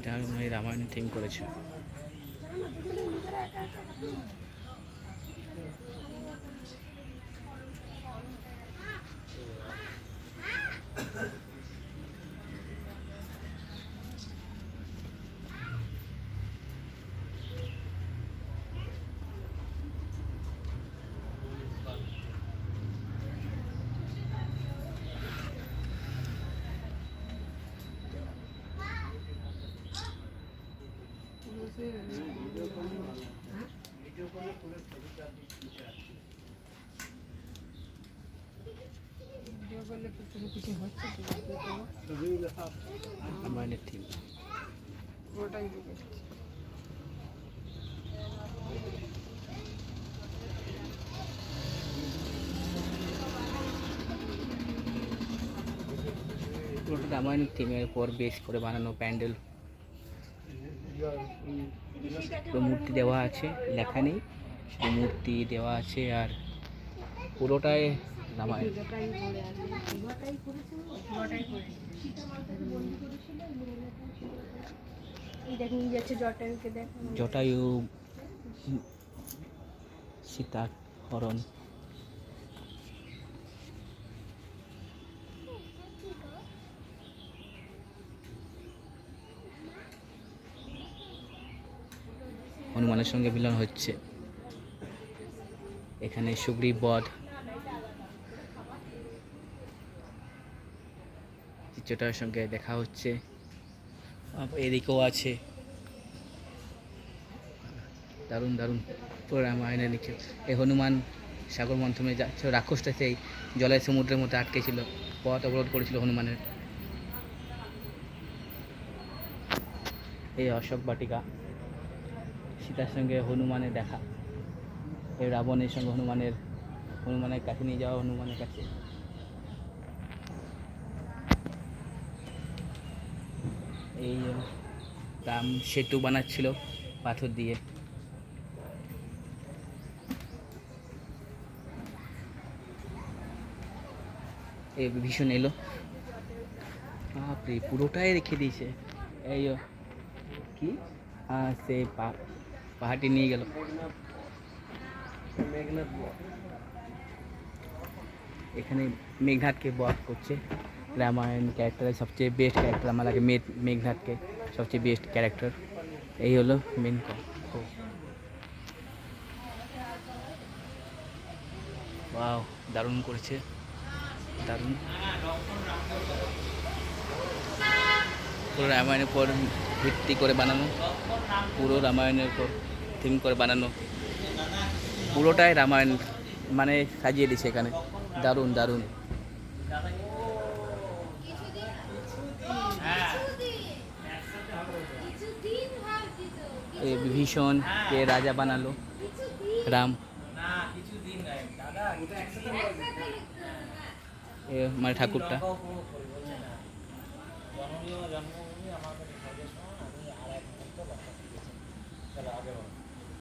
এটা আমি রামায়ণ থিম করেছে। রামায়ণের থিম ওটাই পুরোটা রামায়ণের থিমের উপর বেস করে বানানো প্যান্ডেল। মূর্তি দেওয়া আছে, লেখা নেই, শুধু মূর্তি দেওয়া আছে। আর পুরোটাই রামায়ণ। জটায়ু সীতার হরণ। হনুমানের সঙ্গে মিলন হচ্ছে এখানে। সুগ্রীব বধ, চিত্রটার সঙ্গে দেখা হচ্ছে। এদিকেও আছে। দারুণ দারুণ পুরো রামায়ণের নিচে। এই হনুমান সাগর মন্থনে যাচ্ছে, রাক্ষসটা সেই জলের সমুদ্রের মধ্যে আটকে ছিল, পথ অবরোধ করেছিল হনুমানের। এই অশোক বাটিকা, সীতার সঙ্গে হনুমানের দেখা। এই রাবণের সঙ্গে হনুমানের কাছে নিয়ে যাওয়া, হনুমানের কাছে। এই রাম সেতু বানাচ্ছিল পাথর দিয়ে। এই ভীষণ এলো, বাপরে পুরোটাই রেখে দিয়েছে। এই কি সে পাহাড়টি নিয়ে গেল। এখানে মেঘনাথকে বধ করছে। রামায়ণ ক্যারেক্টারের সবচেয়ে বেস্ট ক্যারেক্টার আমার লাগে মেঘনাথকে, সবচেয়ে বেস্ট ক্যারেক্টার। এই হলো মেন কথা। ওয়াও, দারুণ করেছে, দারুণ। পুরো রামায়ণের উপর ভিত্তি করে বানানো, পুরো রামায়ণের উপর থিম করে বানানো, পুরোটাই রামায়ণ মানে সাজিয়ে দিয়েছে এখানে। দারুণ দারুণ। এই বিভীষণকে রাজা বানালো রাম। মানে ঠাকুরটা। জন্মভূমি আমার কাছে